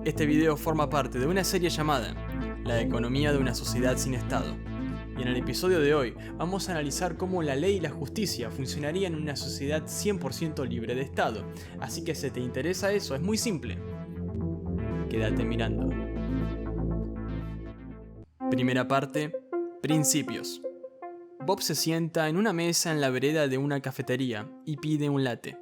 Este video forma parte de una serie llamada La economía de una sociedad sin Estado. Y en el episodio de hoy vamos a analizar cómo la ley y la justicia funcionarían en una sociedad 100% libre de Estado. Así que si te interesa eso, es muy simple. Quédate mirando. Primera parte, principios. Bob se sienta en una mesa en la vereda de una cafetería y pide un latte.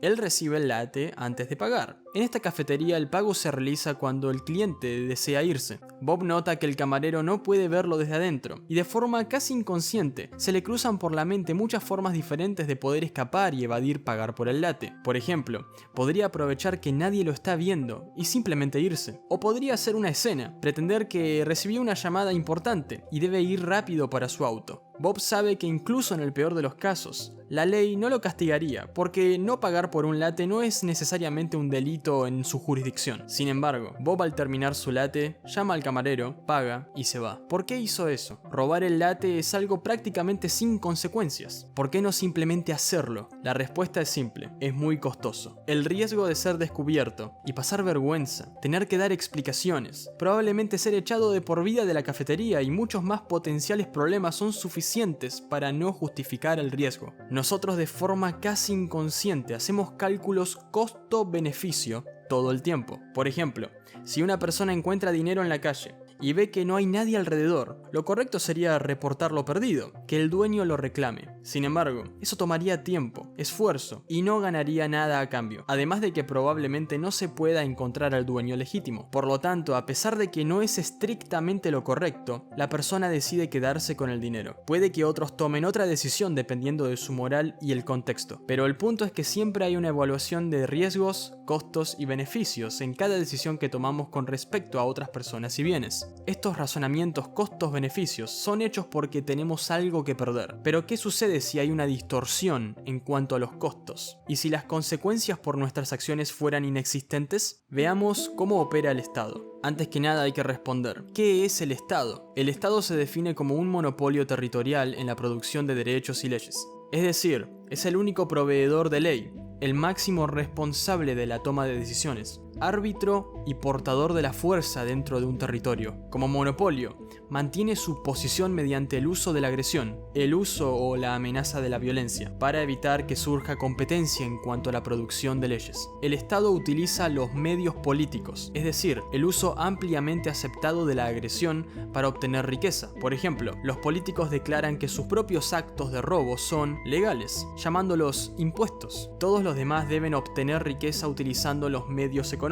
Él recibe el latte antes de pagar. En esta cafetería el pago se realiza cuando el cliente desea irse. Bob nota que el camarero no puede verlo desde adentro, y de forma casi inconsciente se le cruzan por la mente muchas formas diferentes de poder escapar y evadir pagar por el latte. Por ejemplo, podría aprovechar que nadie lo está viendo y simplemente irse. O podría hacer una escena, pretender que recibió una llamada importante y debe ir rápido para su auto. Bob sabe que incluso en el peor de los casos, la ley no lo castigaría, porque no pagar por un latte no es necesariamente un delito en su jurisdicción. Sin embargo, Bob al terminar su latte, llama al camarero, paga y se va. ¿Por qué hizo eso? Robar el latte es algo prácticamente sin consecuencias. ¿Por qué no simplemente hacerlo? La respuesta es simple, es muy costoso. El riesgo de ser descubierto y pasar vergüenza, tener que dar explicaciones, probablemente ser echado de por vida de la cafetería y muchos más potenciales problemas son suficientes para no justificar el riesgo. Nosotros de forma casi inconsciente hacemos cálculos costo-beneficio todo el tiempo. Por ejemplo, si una persona encuentra dinero en la calle y ve que no hay nadie alrededor, lo correcto sería reportar lo perdido, que el dueño lo reclame. Sin embargo, eso tomaría tiempo, esfuerzo y no ganaría nada a cambio, además de que probablemente no se pueda encontrar al dueño legítimo. Por lo tanto, a pesar de que no es estrictamente lo correcto, la persona decide quedarse con el dinero. Puede que otros tomen otra decisión dependiendo de su moral y el contexto, pero el punto es que siempre hay una evaluación de riesgos, costos y beneficios en cada decisión que tomamos con respecto a otras personas y bienes. Estos razonamientos costos-beneficios son hechos porque tenemos algo que perder. Pero ¿qué sucede si hay una distorsión en cuanto a los costos? ¿Y si las consecuencias por nuestras acciones fueran inexistentes? Veamos cómo opera el Estado. Antes que nada hay que responder, ¿qué es el Estado? El Estado se define como un monopolio territorial en la producción de derechos y leyes. Es decir, es el único proveedor de ley, el máximo responsable de la toma de decisiones, árbitro y portador de la fuerza dentro de un territorio. Como monopolio, mantiene su posición mediante el uso de la agresión, el uso o la amenaza de la violencia, para evitar que surja competencia en cuanto a la producción de leyes. El Estado utiliza los medios políticos, es decir, el uso ampliamente aceptado de la agresión para obtener riqueza. Por ejemplo, los políticos declaran que sus propios actos de robo son legales, llamándolos impuestos. Todos los demás deben obtener riqueza utilizando los medios económicos,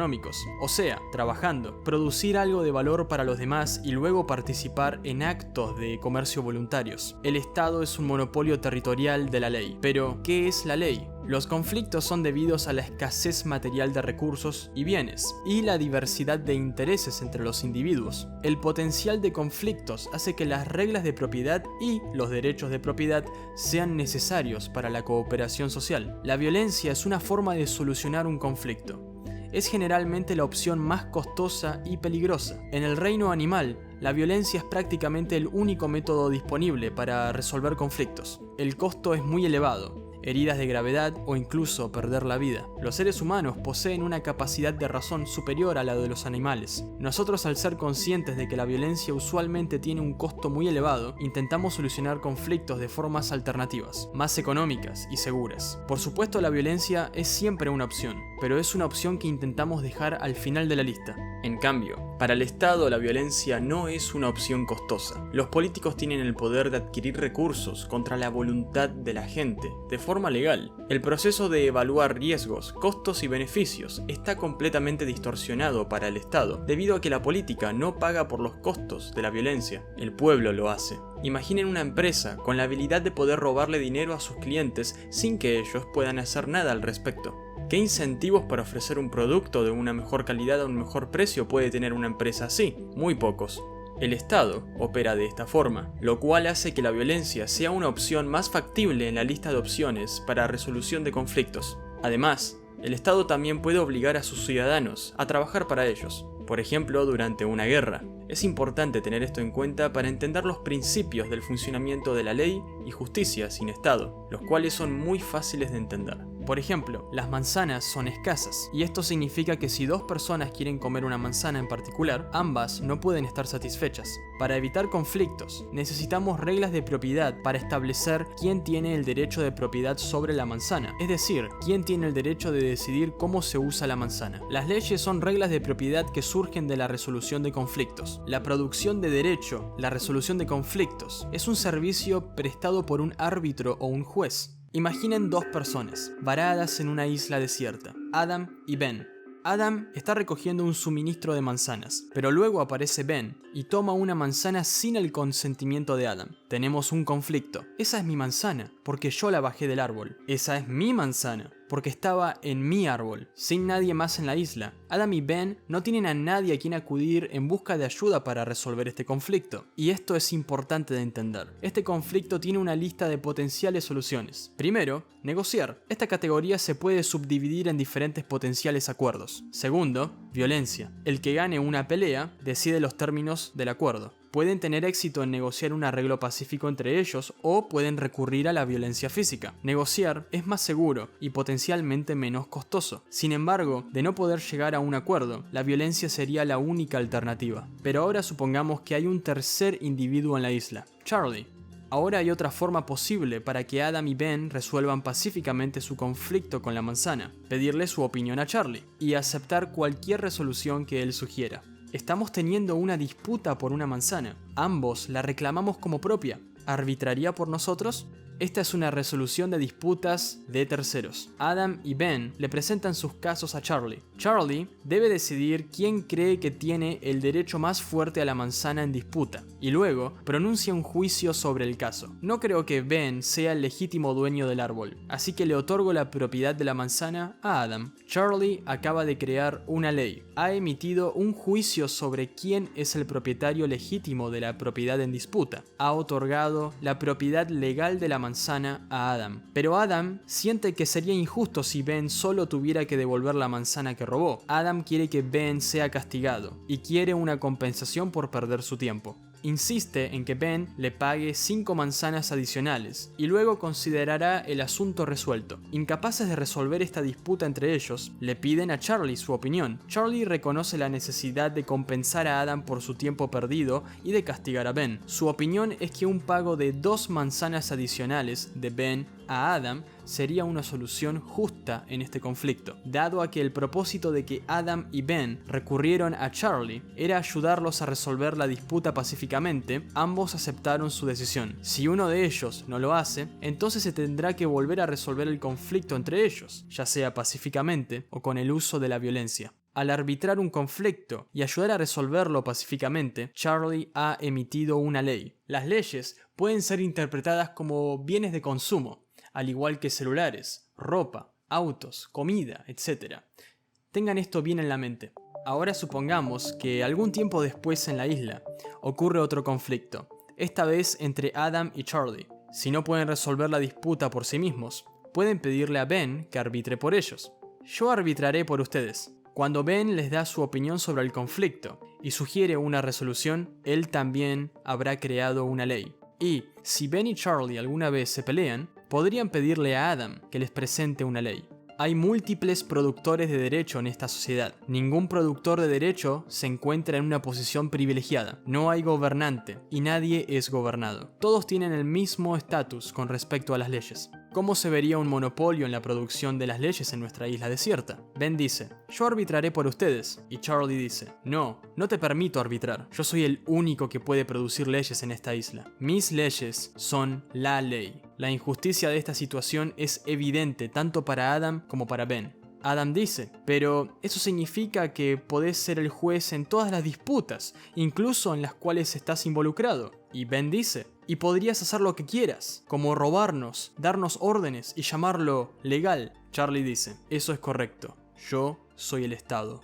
o sea, trabajando, producir algo de valor para los demás y luego participar en actos de comercio voluntarios. El Estado es un monopolio territorial de la ley. Pero, ¿qué es la ley? Los conflictos son debidos a la escasez material de recursos y bienes, y la diversidad de intereses entre los individuos. El potencial de conflictos hace que las reglas de propiedad y los derechos de propiedad sean necesarios para la cooperación social. La violencia es una forma de solucionar un conflicto. Es generalmente la opción más costosa y peligrosa. En el reino animal, la violencia es prácticamente el único método disponible para resolver conflictos. El costo es muy elevado, heridas de gravedad o incluso perder la vida. Los seres humanos poseen una capacidad de razón superior a la de los animales. Nosotros, al ser conscientes de que la violencia usualmente tiene un costo muy elevado, intentamos solucionar conflictos de formas alternativas, más económicas y seguras. Por supuesto, la violencia es siempre una opción, pero es una opción que intentamos dejar al final de la lista. En cambio, para el Estado la violencia no es una opción costosa. Los políticos tienen el poder de adquirir recursos contra la voluntad de la gente, de forma legal. El proceso de evaluar riesgos, costos y beneficios está completamente distorsionado para el Estado, debido a que la política no paga por los costos de la violencia, el pueblo lo hace. Imaginen una empresa con la habilidad de poder robarle dinero a sus clientes sin que ellos puedan hacer nada al respecto. ¿Qué incentivos para ofrecer un producto de una mejor calidad a un mejor precio puede tener una empresa así? Muy pocos. El Estado opera de esta forma, lo cual hace que la violencia sea una opción más factible en la lista de opciones para resolución de conflictos. Además, el Estado también puede obligar a sus ciudadanos a trabajar para ellos, por ejemplo durante una guerra. Es importante tener esto en cuenta para entender los principios del funcionamiento de la ley y justicia sin Estado, los cuales son muy fáciles de entender. Por ejemplo, las manzanas son escasas, y esto significa que si dos personas quieren comer una manzana en particular, ambas no pueden estar satisfechas. Para evitar conflictos, necesitamos reglas de propiedad para establecer quién tiene el derecho de propiedad sobre la manzana, es decir, quién tiene el derecho de decidir cómo se usa la manzana. Las leyes son reglas de propiedad que surgen de la resolución de conflictos. La producción de derecho, la resolución de conflictos, es un servicio prestado por un árbitro o un juez. Imaginen dos personas, varadas en una isla desierta, Adam y Ben. Adam está recogiendo un suministro de manzanas, pero luego aparece Ben y toma una manzana sin el consentimiento de Adam. Tenemos un conflicto. Esa es mi manzana, porque yo la bajé del árbol. Esa es mi manzana, porque estaba en mi árbol, sin nadie más en la isla. Adam y Ben no tienen a nadie a quien acudir en busca de ayuda para resolver este conflicto. Y esto es importante de entender. Este conflicto tiene una lista de potenciales soluciones. Primero, negociar. Esta categoría se puede subdividir en diferentes potenciales acuerdos. Segundo, violencia. El que gane una pelea decide los términos del acuerdo. Pueden tener éxito en negociar un arreglo pacífico entre ellos o pueden recurrir a la violencia física. Negociar es más seguro y potencialmente menos costoso. Sin embargo, de no poder llegar a un acuerdo, la violencia sería la única alternativa. Pero ahora supongamos que hay un tercer individuo en la isla, Charlie. Ahora hay otra forma posible para que Adam y Ben resuelvan pacíficamente su conflicto con la manzana: pedirle su opinión a Charlie y aceptar cualquier resolución que él sugiera. Estamos teniendo una disputa por una manzana. Ambos la reclamamos como propia. ¿Arbitraría por nosotros? Esta es una resolución de disputas de terceros. Adam y Ben le presentan sus casos a Charlie. Charlie debe decidir quién cree que tiene el derecho más fuerte a la manzana en disputa, y luego pronuncia un juicio sobre el caso. No creo que Ben sea el legítimo dueño del árbol, así que le otorgo la propiedad de la manzana a Adam. Charlie acaba de crear una ley. Ha emitido un juicio sobre quién es el propietario legítimo de la propiedad en disputa. Ha otorgado la propiedad legal de la manzana a Adam. Pero Adam siente que sería injusto si Ben solo tuviera que devolver la manzana que robó. Adam quiere que Ben sea castigado y quiere una compensación por perder su tiempo. Insiste en que Ben le pague 5 manzanas adicionales y luego considerará el asunto resuelto. Incapaces de resolver esta disputa entre ellos, le piden a Charlie su opinión. Charlie reconoce la necesidad de compensar a Adam por su tiempo perdido y de castigar a Ben. Su opinión es que un pago de 2 manzanas adicionales de Ben a Adam sería una solución justa en este conflicto, dado a que el propósito de que Adam y Ben recurrieron a Charlie era ayudarlos a resolver la disputa pacíficamente. Ambos aceptaron su decisión. Si uno de ellos no lo hace, entonces se tendrá que volver a resolver el conflicto entre ellos, ya sea pacíficamente o con el uso de la violencia. Al arbitrar un conflicto y ayudar a resolverlo pacíficamente, Charlie ha emitido una ley. Las leyes pueden ser interpretadas como bienes de consumo, al igual que celulares, ropa, autos, comida, etc. Tengan esto bien en la mente. Ahora supongamos que algún tiempo después en la isla ocurre otro conflicto, esta vez entre Adam y Charlie. Si no pueden resolver la disputa por sí mismos, pueden pedirle a Ben que arbitre por ellos. Yo arbitraré por ustedes. Cuando Ben les da su opinión sobre el conflicto y sugiere una resolución, él también habrá creado una ley. Y si Ben y Charlie alguna vez se pelean, podrían pedirle a Adam que les presente una ley. Hay múltiples productores de derecho en esta sociedad. Ningún productor de derecho se encuentra en una posición privilegiada. No hay gobernante y nadie es gobernado. Todos tienen el mismo estatus con respecto a las leyes. ¿Cómo se vería un monopolio en la producción de las leyes en nuestra isla desierta? Ben dice: yo arbitraré por ustedes. Y Charlie dice: no te permito arbitrar. Yo soy el único que puede producir leyes en esta isla. Mis leyes son la ley. La injusticia de esta situación es evidente tanto para Adam como para Ben. Adam dice: pero eso significa que podés ser el juez en todas las disputas, incluso en las cuales estás involucrado. Y Ben dice: y podrías hacer lo que quieras, como robarnos, darnos órdenes y llamarlo legal. Charlie dice: eso es correcto, yo soy el Estado.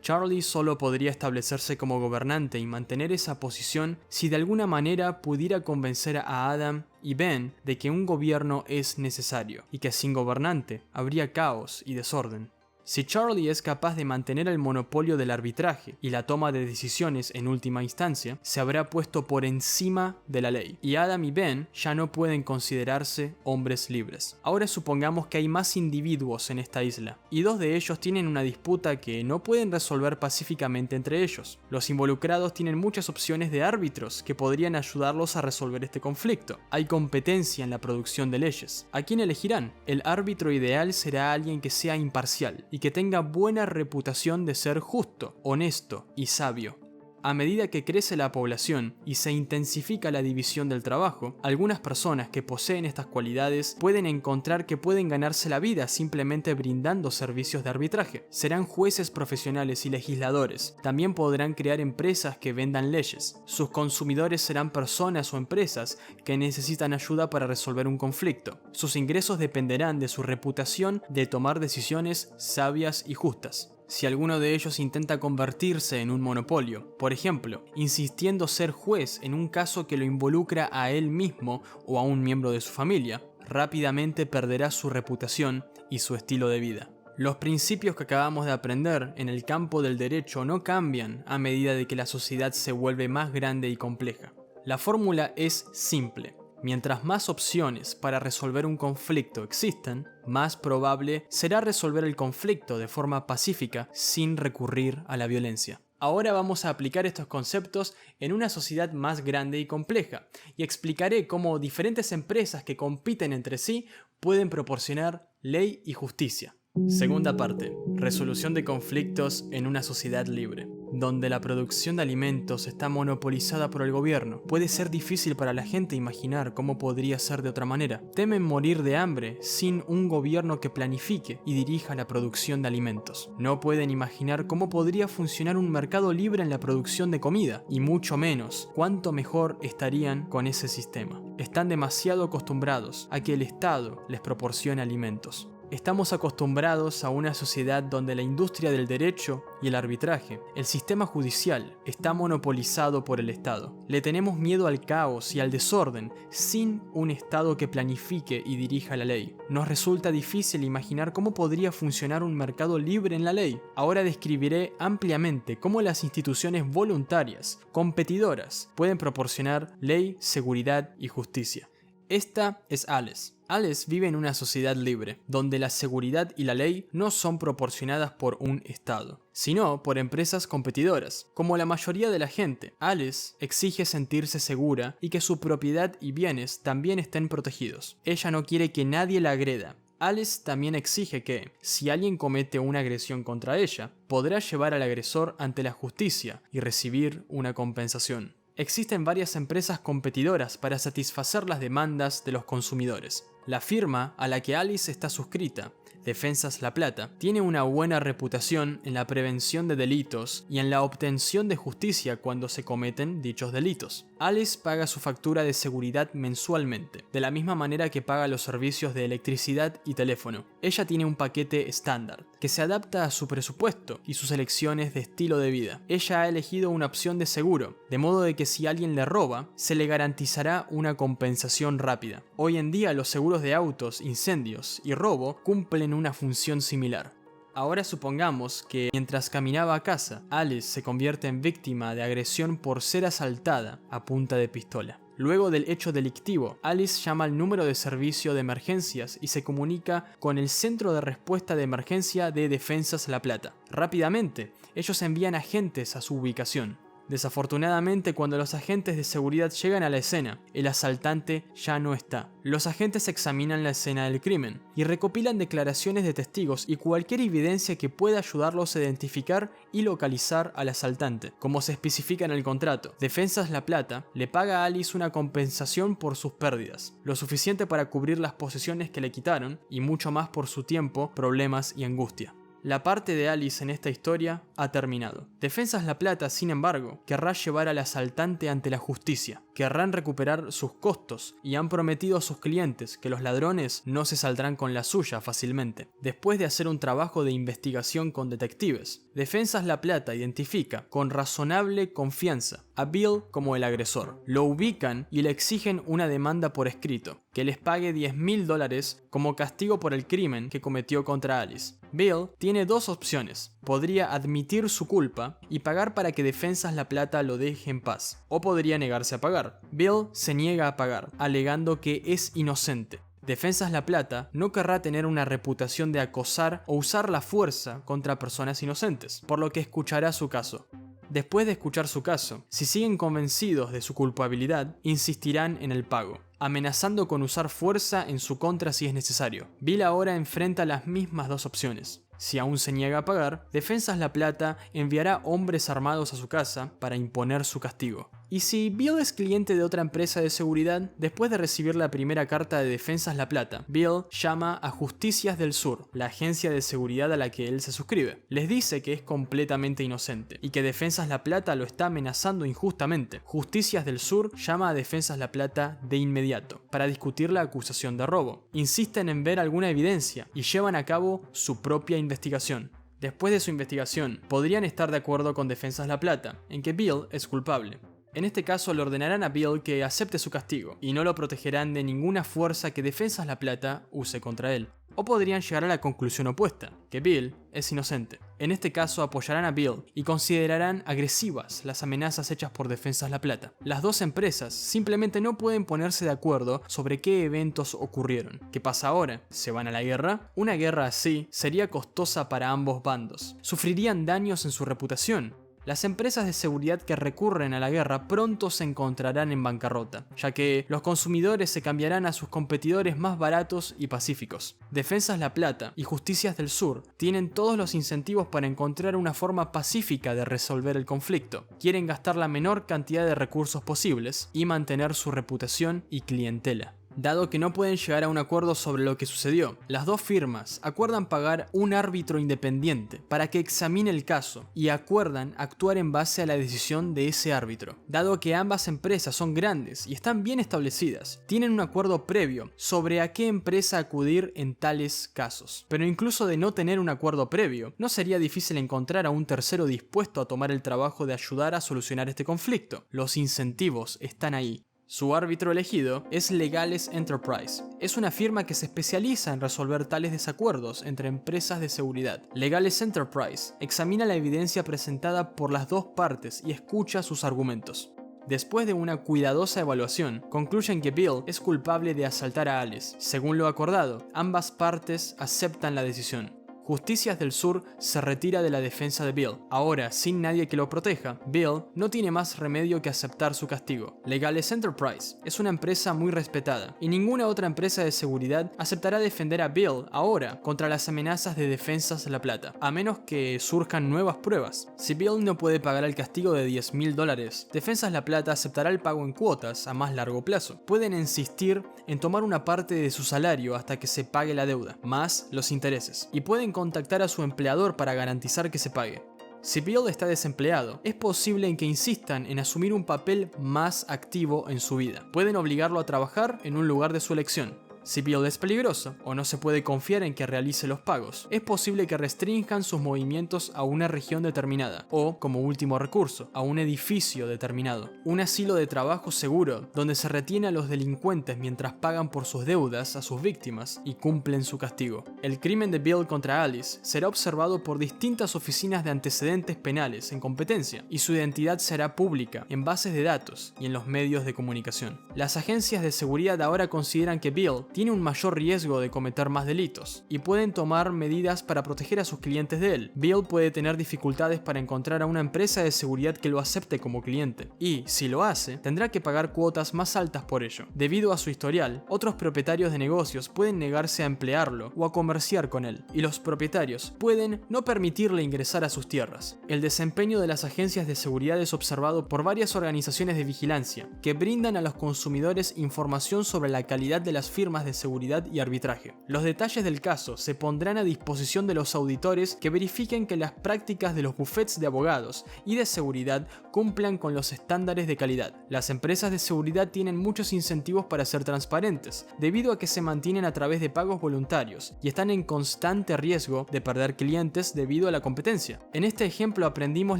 Charlie solo podría establecerse como gobernante y mantener esa posición si de alguna manera pudiera convencer a Adam y Ben de que un gobierno es necesario y que sin gobernante habría caos y desorden. Si Charlie es capaz de mantener el monopolio del arbitraje y la toma de decisiones en última instancia, se habrá puesto por encima de la ley, y Adam y Ben ya no pueden considerarse hombres libres. Ahora supongamos que hay más individuos en esta isla, y dos de ellos tienen una disputa que no pueden resolver pacíficamente entre ellos. Los involucrados tienen muchas opciones de árbitros que podrían ayudarlos a resolver este conflicto. Hay competencia en la producción de leyes. ¿A quién elegirán? El árbitro ideal será alguien que sea imparcial y que tenga buena reputación de ser justo, honesto y sabio. A medida que crece la población y se intensifica la división del trabajo, algunas personas que poseen estas cualidades pueden encontrar que pueden ganarse la vida simplemente brindando servicios de arbitraje. Serán jueces profesionales y legisladores. También podrán crear empresas que vendan leyes. Sus consumidores serán personas o empresas que necesitan ayuda para resolver un conflicto. Sus ingresos dependerán de su reputación de tomar decisiones sabias y justas. Si alguno de ellos intenta convertirse en un monopolio, por ejemplo, insistiendo ser juez en un caso que lo involucra a él mismo o a un miembro de su familia, rápidamente perderá su reputación y su estilo de vida. Los principios que acabamos de aprender en el campo del derecho no cambian a medida de que la sociedad se vuelve más grande y compleja. La fórmula es simple. Mientras más opciones para resolver un conflicto existan, más probable será resolver el conflicto de forma pacífica sin recurrir a la violencia. Ahora vamos a aplicar estos conceptos en una sociedad más grande y compleja, y explicaré cómo diferentes empresas que compiten entre sí pueden proporcionar ley y justicia. Segunda parte, resolución de conflictos en una sociedad libre. Donde la producción de alimentos está monopolizada por el gobierno, puede ser difícil para la gente imaginar cómo podría ser de otra manera. Temen morir de hambre sin un gobierno que planifique y dirija la producción de alimentos. No pueden imaginar cómo podría funcionar un mercado libre en la producción de comida, y mucho menos cuánto mejor estarían con ese sistema. Están demasiado acostumbrados a que el Estado les proporcione alimentos. Estamos acostumbrados a una sociedad donde la industria del derecho y el arbitraje, el sistema judicial, está monopolizado por el Estado. Le tenemos miedo al caos y al desorden sin un Estado que planifique y dirija la ley. Nos resulta difícil imaginar cómo podría funcionar un mercado libre en la ley. Ahora describiré ampliamente cómo las instituciones voluntarias, competidoras, pueden proporcionar ley, seguridad y justicia. Esta es Alice. Alice vive en una sociedad libre, donde la seguridad y la ley no son proporcionadas por un Estado, sino por empresas competidoras. Como la mayoría de la gente, Alice exige sentirse segura y que su propiedad y bienes también estén protegidos. Ella no quiere que nadie la agreda. Alice también exige que, si alguien comete una agresión contra ella, podrá llevar al agresor ante la justicia y recibir una compensación. Existen varias empresas competidoras para satisfacer las demandas de los consumidores. La firma a la que Alice está suscrita, Defensas La Plata, tiene una buena reputación en la prevención de delitos y en la obtención de justicia cuando se cometen dichos delitos. Alice paga su factura de seguridad mensualmente, de la misma manera que paga los servicios de electricidad y teléfono. Ella tiene un paquete estándar, que se adapta a su presupuesto y sus elecciones de estilo de vida. Ella ha elegido una opción de seguro, de modo de que si alguien le roba, se le garantizará una compensación rápida. Hoy en día los seguros de autos, incendios y robo cumplen una función similar. Ahora supongamos que mientras caminaba a casa, Alice se convierte en víctima de agresión por ser asaltada a punta de pistola. Luego del hecho delictivo, Alice llama al número de servicio de emergencias y se comunica con el Centro de Respuesta de Emergencia de Defensas La Plata. Rápidamente, ellos envían agentes a su ubicación. Desafortunadamente, cuando los agentes de seguridad llegan a la escena, el asaltante ya no está. Los agentes examinan la escena del crimen y recopilan declaraciones de testigos y cualquier evidencia que pueda ayudarlos a identificar y localizar al asaltante. Como se especifica en el contrato, Defensas La Plata le paga a Alice una compensación por sus pérdidas, lo suficiente para cubrir las posesiones que le quitaron y mucho más por su tiempo, problemas y angustia. La parte de Alice en esta historia ha terminado. Defensas La Plata, sin embargo, querrá llevar al asaltante ante la justicia. Querrán recuperar sus costos y han prometido a sus clientes que los ladrones no se saldrán con la suya fácilmente. Después de hacer un trabajo de investigación con detectives, Defensas La Plata identifica con razonable confianza a Bill como el agresor. Lo ubican y le exigen una demanda por escrito, que les pague $10,000 como castigo por el crimen que cometió contra Alice. Bill tiene dos opciones. Podría admitir su culpa y pagar para que Defensas La Plata lo deje en paz, o podría negarse a pagar. Bill se niega a pagar, alegando que es inocente. Defensas La Plata no querrá tener una reputación de acosar o usar la fuerza contra personas inocentes, por lo que escuchará su caso. Después de escuchar su caso, si siguen convencidos de su culpabilidad, insistirán en el pago, amenazando con usar fuerza en su contra si es necesario. Bill ahora enfrenta las mismas dos opciones. Si aún se niega a pagar, Defensas La Plata enviará hombres armados a su casa para imponer su castigo. Y si Bill es cliente de otra empresa de seguridad, después de recibir la primera carta de Defensas La Plata, Bill llama a Justicias del Sur, la agencia de seguridad a la que él se suscribe. Les dice que es completamente inocente y que Defensas La Plata lo está amenazando injustamente. Justicias del Sur llama a Defensas La Plata de inmediato para discutir la acusación de robo. Insisten en ver alguna evidencia y llevan a cabo su propia investigación. Después de su investigación, podrían estar de acuerdo con Defensas La Plata en que Bill es culpable. En este caso le ordenarán a Bill que acepte su castigo y no lo protegerán de ninguna fuerza que Defensas La Plata use contra él. O podrían llegar a la conclusión opuesta, que Bill es inocente. En este caso apoyarán a Bill y considerarán agresivas las amenazas hechas por Defensas La Plata. Las dos empresas simplemente no pueden ponerse de acuerdo sobre qué eventos ocurrieron. ¿Qué pasa ahora? ¿Se van a la guerra? Una guerra así sería costosa para ambos bandos. Sufrirían daños en su reputación. Las empresas de seguridad que recurren a la guerra pronto se encontrarán en bancarrota, ya que los consumidores se cambiarán a sus competidores más baratos y pacíficos. Defensas La Plata y Justicias del Sur tienen todos los incentivos para encontrar una forma pacífica de resolver el conflicto. Quieren gastar la menor cantidad de recursos posibles y mantener su reputación y clientela. Dado que no pueden llegar a un acuerdo sobre lo que sucedió, las dos firmas acuerdan pagar un árbitro independiente para que examine el caso y acuerdan actuar en base a la decisión de ese árbitro. Dado que ambas empresas son grandes y están bien establecidas, tienen un acuerdo previo sobre a qué empresa acudir en tales casos. Pero incluso de no tener un acuerdo previo, no sería difícil encontrar a un tercero dispuesto a tomar el trabajo de ayudar a solucionar este conflicto. Los incentivos están ahí. Su árbitro elegido es Legales Enterprise. Es una firma que se especializa en resolver tales desacuerdos entre empresas de seguridad. Legales Enterprise examina la evidencia presentada por las dos partes y escucha sus argumentos. Después de una cuidadosa evaluación, concluyen que Bill es culpable de asaltar a Alice. Según lo acordado, ambas partes aceptan la decisión. Justicias del Sur se retira de la defensa de Bill. Ahora, sin nadie que lo proteja, Bill no tiene más remedio que aceptar su castigo. Legales Enterprise es una empresa muy respetada, y ninguna otra empresa de seguridad aceptará defender a Bill ahora contra las amenazas de Defensas La Plata, a menos que surjan nuevas pruebas. Si Bill no puede pagar el castigo de $10,000, Defensas La Plata aceptará el pago en cuotas a más largo plazo. Pueden insistir en tomar una parte de su salario hasta que se pague la deuda, más los intereses, y pueden contactar a su empleador para garantizar que se pague. Si Bill está desempleado, es posible en que insistan en asumir un papel más activo en su vida. Pueden obligarlo a trabajar en un lugar de su elección. Si Bill es peligroso o no se puede confiar en que realice los pagos, es posible que restrinjan sus movimientos a una región determinada o, como último recurso, a un edificio determinado. Un asilo de trabajo seguro donde se retiene a los delincuentes mientras pagan por sus deudas a sus víctimas y cumplen su castigo. El crimen de Bill contra Alice será observado por distintas oficinas de antecedentes penales en competencia y su identidad será pública en bases de datos y en los medios de comunicación. Las agencias de seguridad ahora consideran que Bill tiene un mayor riesgo de cometer más delitos y pueden tomar medidas para proteger a sus clientes de él. Bill puede tener dificultades para encontrar a una empresa de seguridad que lo acepte como cliente y, si lo hace, tendrá que pagar cuotas más altas por ello. Debido a su historial, otros propietarios de negocios pueden negarse a emplearlo o a comerciar con él, y los propietarios pueden no permitirle ingresar a sus tierras. El desempeño de las agencias de seguridad es observado por varias organizaciones de vigilancia que brindan a los consumidores información sobre la calidad de las firmas de seguridad y arbitraje. Los detalles del caso se pondrán a disposición de los auditores que verifiquen que las prácticas de los bufetes de abogados y de seguridad cumplan con los estándares de calidad. Las empresas de seguridad tienen muchos incentivos para ser transparentes, debido a que se mantienen a través de pagos voluntarios y están en constante riesgo de perder clientes debido a la competencia. En este ejemplo aprendimos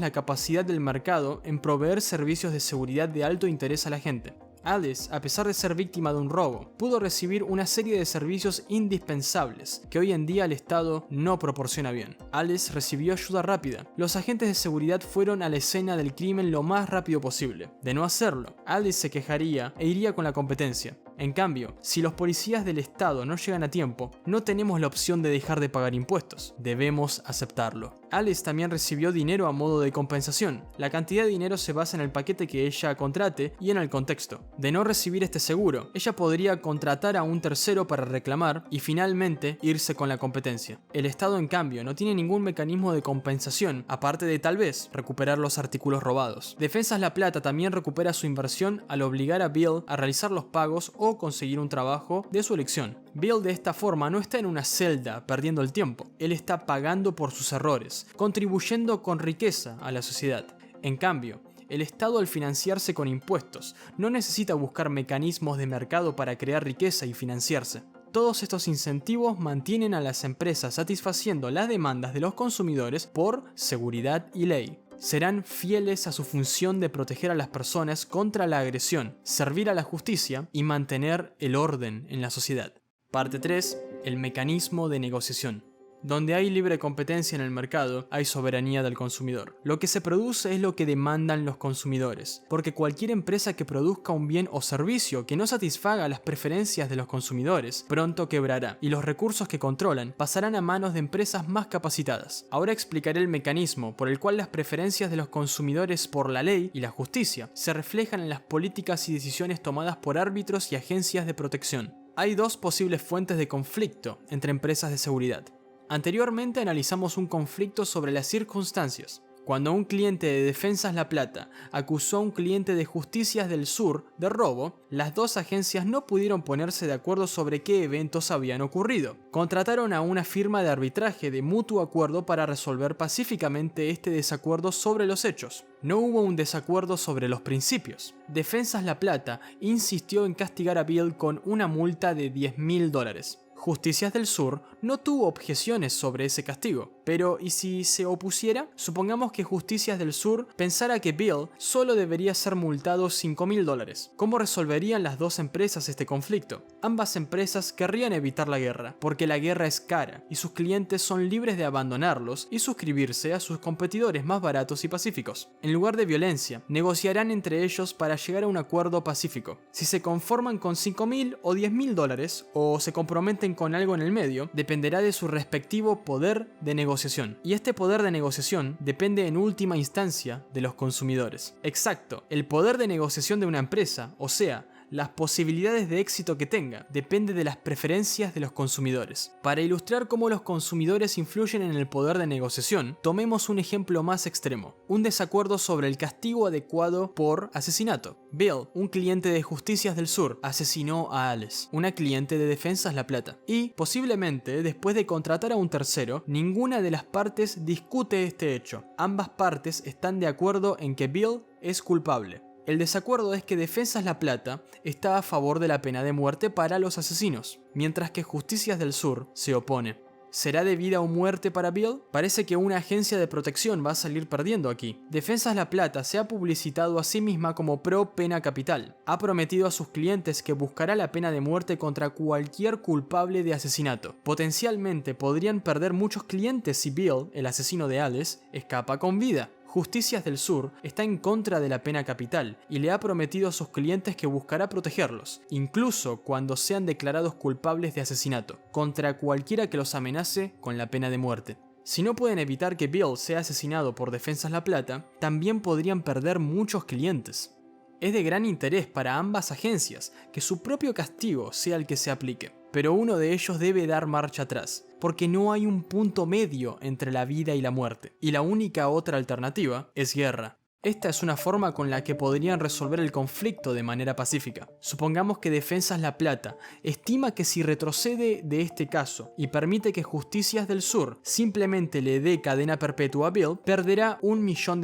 la capacidad del mercado en proveer servicios de seguridad de alto interés a la gente. Alice, a pesar de ser víctima de un robo, pudo recibir una serie de servicios indispensables que hoy en día el Estado no proporciona bien. Alice recibió ayuda rápida. Los agentes de seguridad fueron a la escena del crimen lo más rápido posible. De no hacerlo, Alice se quejaría e iría con la competencia. En cambio, si los policías del Estado no llegan a tiempo, no tenemos la opción de dejar de pagar impuestos. Debemos aceptarlo. Alice también recibió dinero a modo de compensación. La cantidad de dinero se basa en el paquete que ella contrate y en el contexto. De no recibir este seguro, ella podría contratar a un tercero para reclamar y finalmente irse con la competencia. El Estado, en cambio, no tiene ningún mecanismo de compensación, aparte de tal vez recuperar los artículos robados. Defensas La Plata también recupera su inversión al obligar a Bill a realizar los pagos o conseguir un trabajo de su elección. Bill de esta forma no está en una celda perdiendo el tiempo, él está pagando por sus errores, contribuyendo con riqueza a la sociedad. En cambio, el Estado, al financiarse con impuestos, no necesita buscar mecanismos de mercado para crear riqueza y financiarse. Todos estos incentivos mantienen a las empresas satisfaciendo las demandas de los consumidores por seguridad y ley. Serán fieles a su función de proteger a las personas contra la agresión, servir a la justicia y mantener el orden en la sociedad. Parte 3. El mecanismo de negociación. Donde hay libre competencia en el mercado, hay soberanía del consumidor. Lo que se produce es lo que demandan los consumidores, porque cualquier empresa que produzca un bien o servicio que no satisfaga las preferencias de los consumidores, pronto quebrará, y los recursos que controlan pasarán a manos de empresas más capacitadas. Ahora explicaré el mecanismo por el cual las preferencias de los consumidores por la ley y la justicia se reflejan en las políticas y decisiones tomadas por árbitros y agencias de protección. Hay dos posibles fuentes de conflicto entre empresas de seguridad. Anteriormente analizamos un conflicto sobre las circunstancias. Cuando un cliente de Defensas La Plata acusó a un cliente de Justicias del Sur de robo, las dos agencias no pudieron ponerse de acuerdo sobre qué eventos habían ocurrido. Contrataron a una firma de arbitraje de mutuo acuerdo para resolver pacíficamente este desacuerdo sobre los hechos. No hubo un desacuerdo sobre los principios. Defensas La Plata insistió en castigar a Bill con una multa de $10.000. Justicias del Sur no tuvo objeciones sobre ese castigo, pero ¿y si se opusiera? Supongamos que Justicias del Sur pensara que Bill solo debería ser multado $5.000. ¿Cómo resolverían las dos empresas este conflicto? Ambas empresas querrían evitar la guerra, porque la guerra es cara y sus clientes son libres de abandonarlos y suscribirse a sus competidores más baratos y pacíficos. En lugar de violencia, negociarán entre ellos para llegar a un acuerdo pacífico. Si se conforman con $5.000 o $10.000 o se comprometen con algo en el medio, dependerá de su respectivo poder de negociación. Y este poder de negociación depende en última instancia de los consumidores. Exacto, el poder de negociación de una empresa, o sea, las posibilidades de éxito que tenga, depende de las preferencias de los consumidores. Para ilustrar cómo los consumidores influyen en el poder de negociación, tomemos un ejemplo más extremo. Un desacuerdo sobre el castigo adecuado por asesinato. Bill, un cliente de Justicias del Sur, asesinó a Alice, una cliente de Defensas La Plata. Y, posiblemente, después de contratar a un tercero, ninguna de las partes discute este hecho. Ambas partes están de acuerdo en que Bill es culpable. El desacuerdo es que Defensas La Plata está a favor de la pena de muerte para los asesinos, mientras que Justicias del Sur se opone. ¿Será de vida o muerte para Bill? Parece que una agencia de protección va a salir perdiendo aquí. Defensas La Plata se ha publicitado a sí misma como pro pena capital. Ha prometido a sus clientes que buscará la pena de muerte contra cualquier culpable de asesinato. Potencialmente podrían perder muchos clientes si Bill, el asesino de Alice, escapa con vida. Justicias del Sur está en contra de la pena capital y le ha prometido a sus clientes que buscará protegerlos, incluso cuando sean declarados culpables de asesinato, contra cualquiera que los amenace con la pena de muerte. Si no pueden evitar que Bill sea asesinado por Defensas La Plata, también podrían perder muchos clientes. Es de gran interés para ambas agencias que su propio castigo sea el que se aplique, pero uno de ellos debe dar marcha atrás, porque no hay un punto medio entre la vida y la muerte, y la única otra alternativa es guerra. Esta es una forma con la que podrían resolver el conflicto de manera pacífica. Supongamos que Defensas La Plata estima que si retrocede de este caso y permite que Justicias del Sur simplemente le dé cadena perpetua a Bill, perderá $1 millón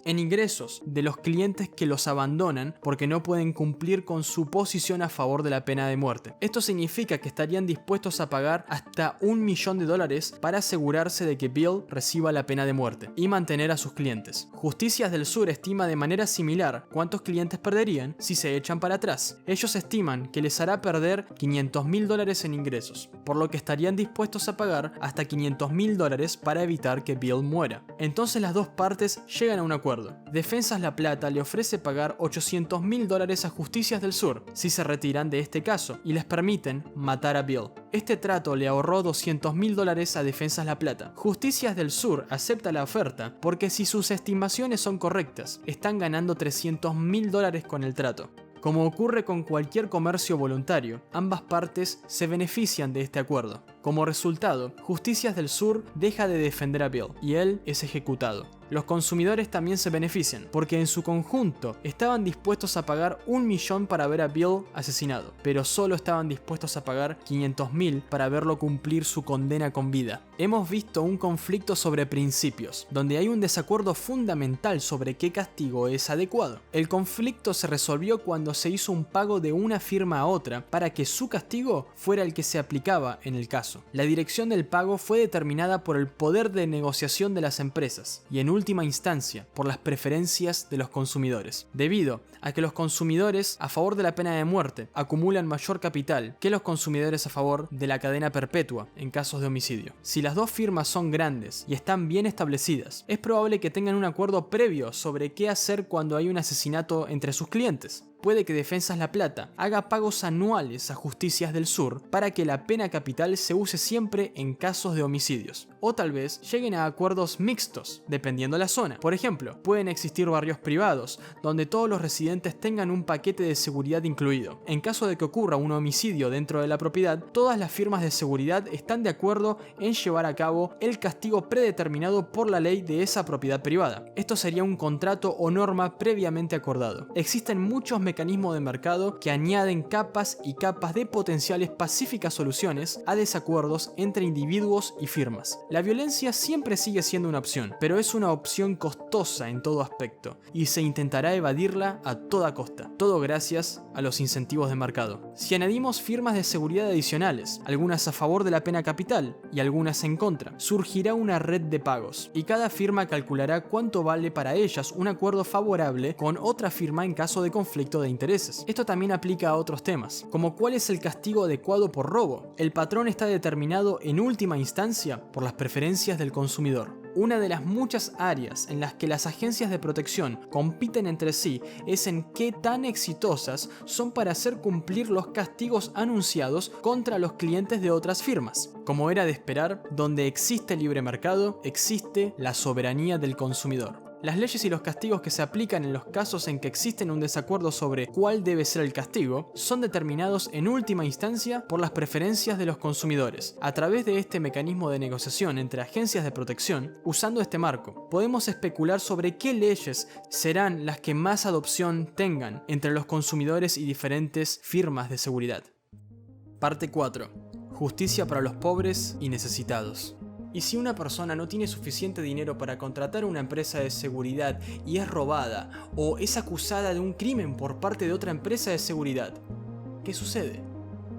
en ingresos de los clientes que los abandonan porque no pueden cumplir con su posición a favor de la pena de muerte. Esto significa que estarían dispuestos a pagar hasta $1 millón para asegurarse de que Bill reciba la pena de muerte y mantener a sus clientes. Justicias del Sur estima de manera similar cuántos clientes perderían si se echan para atrás. Ellos estiman que les hará perder $500.000 en ingresos, por lo que estarían dispuestos a pagar hasta $500.000 para evitar que Bill muera. Entonces las dos partes llegan a un acuerdo. Defensas La Plata le ofrece pagar $800.000 a Justicias del Sur si se retiran de este caso y les permiten matar a Bill. Este trato le ahorró $200.000 a Defensas La Plata. Justicias del Sur acepta la oferta porque si sus estimaciones son correctas, están ganando $300.000 con el trato. Como ocurre con cualquier comercio voluntario, ambas partes se benefician de este acuerdo. Como resultado, Justicias del Sur deja de defender a Bill y él es ejecutado. Los consumidores también se benefician, porque en su conjunto estaban dispuestos a pagar $1 millón para ver a Bill asesinado, pero solo estaban dispuestos a pagar $500.000 para verlo cumplir su condena con vida. Hemos visto un conflicto sobre principios, donde hay un desacuerdo fundamental sobre qué castigo es adecuado. El conflicto se resolvió cuando se hizo un pago de una firma a otra para que su castigo fuera el que se aplicaba en el caso. La dirección del pago fue determinada por el poder de negociación de las empresas y en última instancia por las preferencias de los consumidores, debido a que los consumidores a favor de la pena de muerte acumulan mayor capital que los consumidores a favor de la cadena perpetua en casos de homicidio. Si las dos firmas son grandes y están bien establecidas, es probable que tengan un acuerdo previo sobre qué hacer cuando hay un asesinato entre sus clientes. Puede que Defensas La Plata haga pagos anuales a Justicias del Sur para que la pena capital se use siempre en casos de homicidios. O tal vez lleguen a acuerdos mixtos, dependiendo la zona. Por ejemplo, pueden existir barrios privados, donde todos los residentes tengan un paquete de seguridad incluido. En caso de que ocurra un homicidio dentro de la propiedad, todas las firmas de seguridad están de acuerdo en llevar a cabo el castigo predeterminado por la ley de esa propiedad privada. Esto sería un contrato o norma previamente acordado. Existen muchos mecanismos de mercado que añaden capas y capas de potenciales pacíficas soluciones a desacuerdos entre individuos y firmas. La violencia siempre sigue siendo una opción, pero es una opción costosa en todo aspecto y se intentará evadirla a toda costa, todo gracias a los incentivos de mercado. Si añadimos firmas de seguridad adicionales, algunas a favor de la pena capital y algunas en contra, surgirá una red de pagos y cada firma calculará cuánto vale para ellas un acuerdo favorable con otra firma en caso de conflicto de intereses. Esto también aplica a otros temas, como cuál es el castigo adecuado por robo. El patrón está determinado en última instancia por las preferencias del consumidor. Una de las muchas áreas en las que las agencias de protección compiten entre sí es en qué tan exitosas son para hacer cumplir los castigos anunciados contra los clientes de otras firmas. Como era de esperar, donde existe libre mercado, existe la soberanía del consumidor. Las leyes y los castigos que se aplican en los casos en que existen un desacuerdo sobre cuál debe ser el castigo son determinados en última instancia por las preferencias de los consumidores. A través de este mecanismo de negociación entre agencias de protección, usando este marco, podemos especular sobre qué leyes serán las que más adopción tengan entre los consumidores y diferentes firmas de seguridad. Parte 4. Justicia para los pobres y necesitados. Y si una persona no tiene suficiente dinero para contratar una empresa de seguridad y es robada o es acusada de un crimen por parte de otra empresa de seguridad, ¿qué sucede?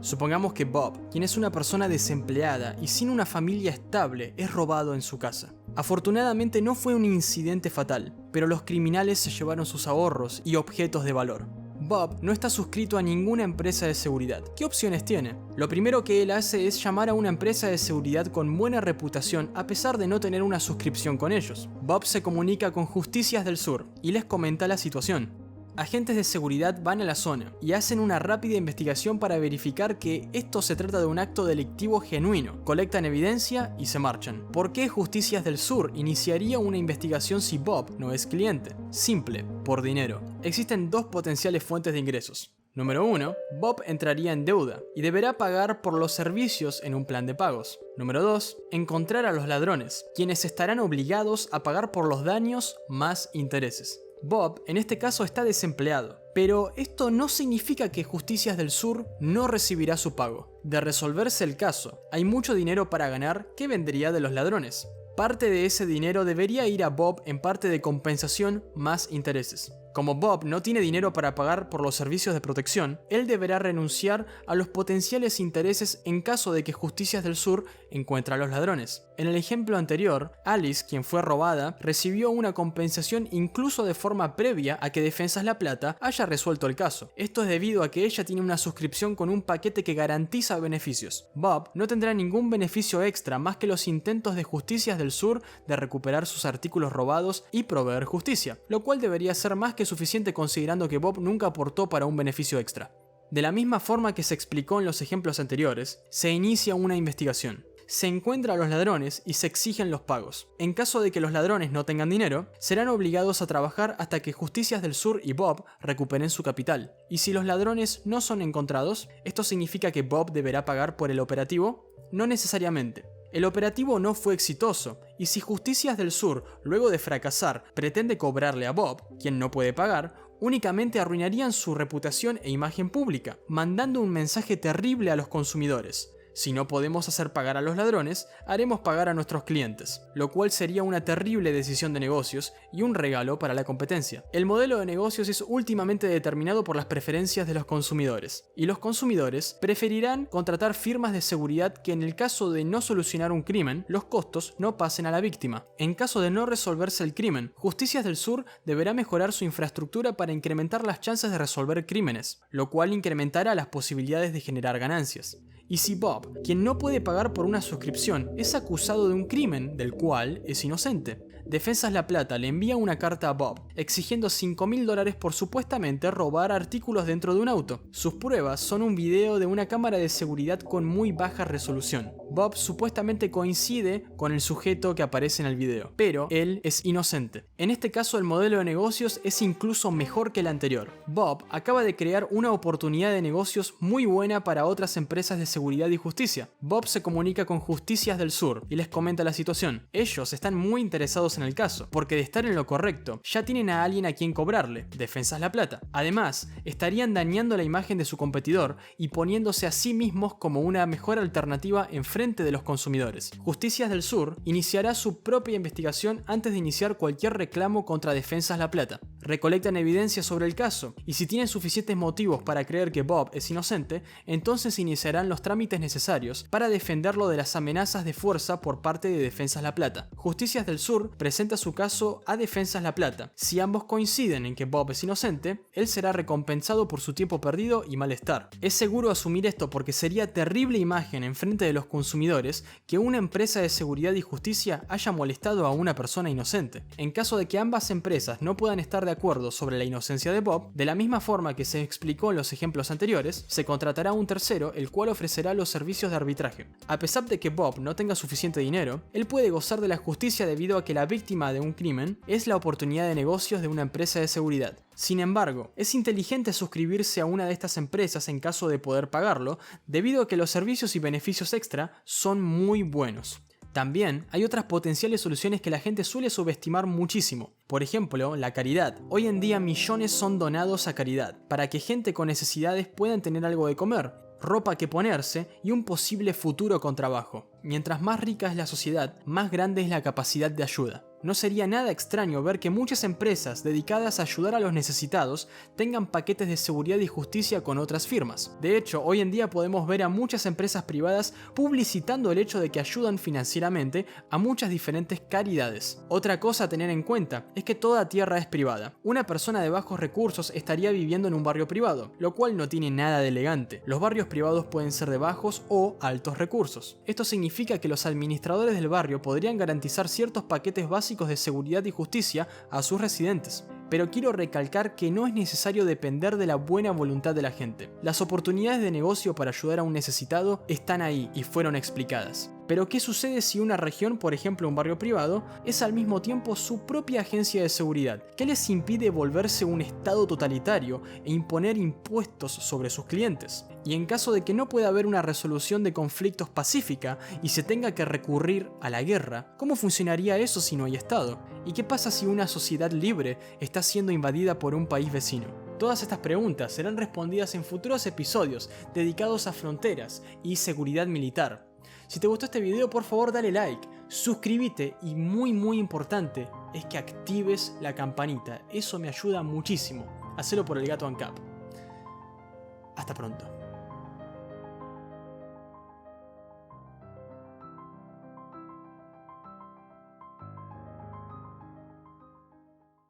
Supongamos que Bob, quien es una persona desempleada y sin una familia estable, es robado en su casa. Afortunadamente no fue un incidente fatal, pero los criminales se llevaron sus ahorros y objetos de valor. Bob no está suscrito a ninguna empresa de seguridad. ¿Qué opciones tiene? Lo primero que él hace es llamar a una empresa de seguridad con buena reputación a pesar de no tener una suscripción con ellos. Bob se comunica con Justicias del Sur y les comenta la situación. Agentes de seguridad van a la zona y hacen una rápida investigación para verificar que esto se trata de un acto delictivo genuino. Colectan evidencia y se marchan. ¿Por qué Justicias del Sur iniciaría una investigación si Bob no es cliente? Simple, por dinero. Existen dos potenciales fuentes de ingresos. Número 1. Bob entraría en deuda y deberá pagar por los servicios en un plan de pagos. Número 2. Encontrar a los ladrones, quienes estarán obligados a pagar por los daños más intereses. Bob, en este caso, está desempleado, pero esto no significa que Justicias del Sur no recibirá su pago. De resolverse el caso, hay mucho dinero para ganar que vendría de los ladrones. Parte de ese dinero debería ir a Bob en parte de compensación más intereses. Como Bob no tiene dinero para pagar por los servicios de protección, él deberá renunciar a los potenciales intereses en caso de que Justicias del Sur encuentre a los ladrones. En el ejemplo anterior, Alice, quien fue robada, recibió una compensación incluso de forma previa a que Defensas La Plata haya resuelto el caso. Esto es debido a que ella tiene una suscripción con un paquete que garantiza beneficios. Bob no tendrá ningún beneficio extra más que los intentos de Justicias del Sur de recuperar sus artículos robados y proveer justicia, lo cual debería ser más que suficiente considerando que Bob nunca aportó para un beneficio extra. De la misma forma que se explicó en los ejemplos anteriores, se inicia una investigación. Se encuentra a los ladrones y se exigen los pagos. En caso de que los ladrones no tengan dinero, serán obligados a trabajar hasta que Justicias del Sur y Bob recuperen su capital. Y si los ladrones no son encontrados, ¿esto significa que Bob deberá pagar por el operativo? No necesariamente. El operativo no fue exitoso, y si Justicias del Sur, luego de fracasar, pretende cobrarle a Bob, quien no puede pagar, únicamente arruinarían su reputación e imagen pública, mandando un mensaje terrible a los consumidores. Si no podemos hacer pagar a los ladrones, haremos pagar a nuestros clientes, lo cual sería una terrible decisión de negocios y un regalo para la competencia. El modelo de negocios es últimamente determinado por las preferencias de los consumidores, y los consumidores preferirán contratar firmas de seguridad que en el caso de no solucionar un crimen, los costos no pasen a la víctima. En caso de no resolverse el crimen, Justicias del Sur deberá mejorar su infraestructura para incrementar las chances de resolver crímenes, lo cual incrementará las posibilidades de generar ganancias. Y si Bob, quien no puede pagar por una suscripción, es acusado de un crimen del cual es inocente, Defensas La Plata le envía una carta a Bob, exigiendo $5.000 por supuestamente robar artículos dentro de un auto. Sus pruebas son un video de una cámara de seguridad con muy baja resolución. Bob supuestamente coincide con el sujeto que aparece en el video, pero él es inocente. En este caso el modelo de negocios es incluso mejor que el anterior. Bob acaba de crear una oportunidad de negocios muy buena para otras empresas de seguridad y justicia. Bob se comunica con Justicias del Sur y les comenta la situación. Ellos están muy interesados en el caso, porque de estar en lo correcto, ya tienen a alguien a quien cobrarle, Defensas La Plata. Además, estarían dañando la imagen de su competidor y poniéndose a sí mismos como una mejor alternativa en frente de los consumidores. Justicias del Sur iniciará su propia investigación antes de iniciar cualquier reclamo contra Defensas La Plata. Recolectan evidencia sobre el caso, y si tienen suficientes motivos para creer que Bob es inocente, entonces iniciarán los trámites necesarios para defenderlo de las amenazas de fuerza por parte de Defensas La Plata. Justicias del Sur presenta su caso a Defensas La Plata. Si ambos coinciden en que Bob es inocente, él será recompensado por su tiempo perdido y malestar. Es seguro asumir esto porque sería terrible imagen en frente de los consumidores que una empresa de seguridad y justicia haya molestado a una persona inocente. En caso de que ambas empresas no puedan estar de acuerdo sobre la inocencia de Bob, de la misma forma que se explicó en los ejemplos anteriores, se contratará un tercero el cual ofrecerá los servicios de arbitraje. A pesar de que Bob no tenga suficiente dinero, él puede gozar de la justicia debido a que la víctima de un crimen es la oportunidad de negocios de una empresa de seguridad. Sin embargo, es inteligente suscribirse a una de estas empresas en caso de poder pagarlo, debido a que los servicios y beneficios extra son muy buenos. También hay otras potenciales soluciones que la gente suele subestimar muchísimo. Por ejemplo, la caridad. Hoy en día millones son donados a caridad, para que gente con necesidades puedan tener algo de comer, ropa que ponerse y un posible futuro con trabajo. Mientras más rica es la sociedad, más grande es la capacidad de ayuda. No sería nada extraño ver que muchas empresas dedicadas a ayudar a los necesitados tengan paquetes de seguridad y justicia con otras firmas. De hecho, hoy en día podemos ver a muchas empresas privadas publicitando el hecho de que ayudan financieramente a muchas diferentes caridades. Otra cosa a tener en cuenta es que toda tierra es privada. Una persona de bajos recursos estaría viviendo en un barrio privado, lo cual no tiene nada de elegante. Los barrios privados pueden ser de bajos o altos recursos. Esto significa que los administradores del barrio podrían garantizar ciertos paquetes básicos de seguridad y justicia a sus residentes. Pero quiero recalcar que no es necesario depender de la buena voluntad de la gente. Las oportunidades de negocio para ayudar a un necesitado están ahí y fueron explicadas. Pero ¿qué sucede si una región, por ejemplo un barrio privado, es al mismo tiempo su propia agencia de seguridad? ¿Qué les impide volverse un estado totalitario e imponer impuestos sobre sus clientes? Y en caso de que no pueda haber una resolución de conflictos pacífica y se tenga que recurrir a la guerra, ¿cómo funcionaría eso si no hay Estado? ¿Y qué pasa si una sociedad libre está siendo invadida por un país vecino? Todas estas preguntas serán respondidas en futuros episodios dedicados a fronteras y seguridad militar. Si te gustó este video, por favor dale like, suscríbete y muy importante, es que actives la campanita. Eso me ayuda muchísimo. Hacelo por el Gato ANCAP. Hasta pronto.